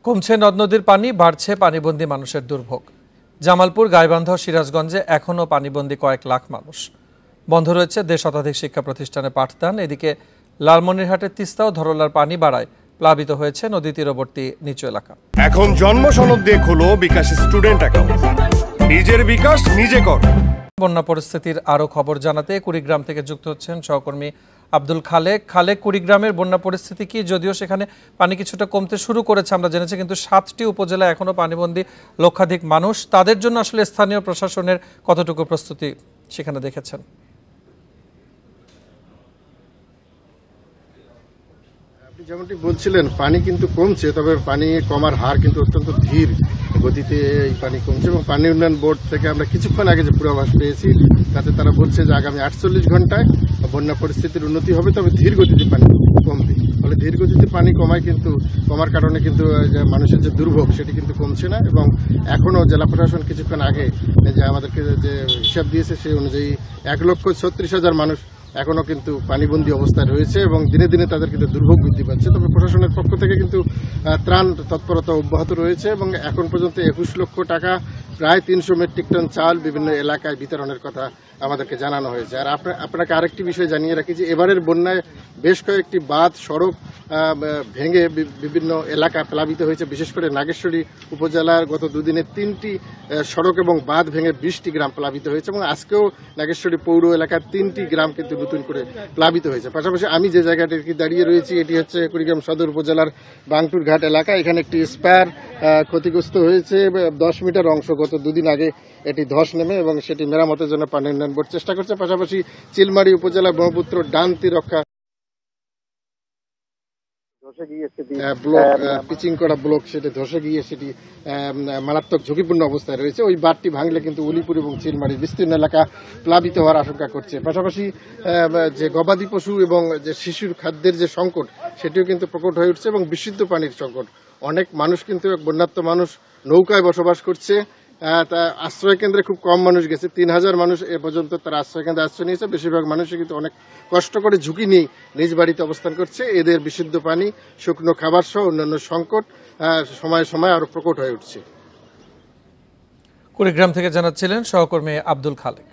কমছে নদ নদীর পানি, বাড়ছে পানিবন্দী মানুষের দুর্ভোগ। জামালপুর, গাইবান্ধা ও সিরাজগঞ্জে এখনও পানিবন্দী কয়েক লাখ মানুষ। বন্ধ রয়েছে ১.৫ শতাধিক শিক্ষা প্রতিষ্ঠানে পাঠদান। এদিকে লালমনিরহাটের তিস্তা ও ধরলার পানি বাড়ায় প্লাবিত হয়েছে নদী তীরবর্তী নিচু এলাকা। এখন জন্ম সনদ দিয়ে খোলো বিকাশ স্টুডেন্ট অ্যাকাউন্ট। নিজের বিকাশ নিজে কর। বন্যা পরিস্থিতির আরও খবর জানাতে কুড়িগ্রাম থেকে যুক্ত হচ্ছেন সহকর্মী আব্দুল খালেক। কুড়িগ্রামের বন্যা পরিস্থিতি কি? যদিও সেখানে পানি কিছুটা কমতে শুরু করেছে আমরা জেনেছি, কিন্তু ৭টি উপজেলায় এখনো পানিবন্দী লক্ষাধিক মানুষ। তাদের জন্য আসলে স্থানীয় প্রশাসনের কতটুকু প্রস্তুতি সেখানে দেখেছেন? আপনি যেমনটি বলছিলেন, পানি কিন্তু কমছে, তবে পানি কমার হার কিন্তু অত্যন্ত ধীর গতিতে এই পানি কমছে। এবং পানি উন্নয়ন বোর্ড থেকে আমরা কিছুক্ষণ আগে যে পূর্বাভাস পেয়েছি, তাতে তারা বলছে যে আগামী ৪৮ ঘন্টায় বন্যা পরিস্থিতির উন্নতি হবে, তবে ধীর গতিতে পানি কমবে। ফলে ধীর গতিতে পানি কমার কারণে কিন্তু মানুষের যে দুর্ভোগ সেটি কিন্তু কমছে না। এবং এখনও জেলা প্রশাসন কিছুক্ষণ আগে যে আমাদেরকে যে হিসাব দিয়েছে সেই অনুযায়ী ১,৩৬,০০০ মানুষ এখনো কিন্তু পানিবন্দী অবস্থায় রয়েছে এবং দিনে দিনে তাদের কিন্তু দুর্ভোগ বৃদ্ধি পাচ্ছে। তবে প্রশাসনের পক্ষ থেকে কিন্তু ত্রাণ তৎপরতা অব্যাহত রয়েছে এবং এখন পর্যন্ত ২১ লক্ষ টাকা, প্রায় ৩০০ মেট্রিক টন চাল বিভিন্ন এলাকায় বিতরণের কথা আমাদেরকে জানানো হয়েছে। আর আপনাকে আরেকটি বিষয় জানিয়ে রাখি যে এবারের বন্যায় বেশ কয়েকটি বাঁধ, সড়ক ভেঙে বিভিন্ন এলাকা প্লাবিত হয়েছে। বিশেষ করে নাগেশ্বরী উপজেলার গত দুদিনে ৩টি সড়ক এবং বাঁধ ভেঙে ২০টি গ্রাম প্লাবিত হয়েছে এবং আজকেও নাগেশ্বরী পৌর এলাকার 3টি গ্রাম কিন্তু নতুন করে প্লাবিত হয়েছে। পাশাপাশি আমি যে জায়গাটি দাঁড়িয়ে রয়েছি এটি হচ্ছে কুড়িগ্রাম সদর উপজেলার বাংটুর ঘাট এলাকা। এখানে একটি স্পার ক্ষতিগ্রস্ত হয়েছে। ১০ মিটার অংশ গত দুদিন আগে এটি ধস নেমে এবং সেটি মেরামতের জন্য পানি উন্নয়ন বোর্ড চেষ্টা করছে। পাশাপাশি চিলমারি উপজেলা ব্রহ্মপুত্র ডানতি রক্ষা পিচিং করা ব্লক সেটি ধসে গিয়ে সেটি মারাত্মক ঝুঁকিপূর্ণ অবস্থায় রয়েছে। ওই বাঁধটি ভাঙলে কিন্তু উলিপুর এবং চিলমারি বিস্তীর্ণ এলাকা প্লাবিত হওয়ার আশঙ্কা করছে। পাশাপাশি যে গবাদি পশু এবং যে শিশুর খাদ্যের যে সংকট সেটিও কিন্তু প্রকট হয়ে উঠছে এবং বিশুদ্ধ পানির সংকট। অনেক মানুষ কিন্তু বন্যার্ত মানুষ নৌকায় বসবাস করছে। আশ্রয় কেন্দ্রে খুব কম মানুষ গেছে, ৩,০০০ মানুষ এ পর্যন্ত তারা আশ্রয় কেন্দ্রে আশ্রয় নিয়েছে। বেশিরভাগ মানুষই কিন্তু অনেক কষ্ট করে ঝুঁকি নিয়ে নিজ বাড়িতে অবস্থান করছে। এদের বিশুদ্ধ পানি, শুকনো খাবার সহ অন্যান্য সংকট সময়ে সময়ে আরো প্রকট হয়ে উঠছে। কুড়িগ্রাম থেকে জানাচ্ছিলেন সহকর্মী আব্দুল খালেক।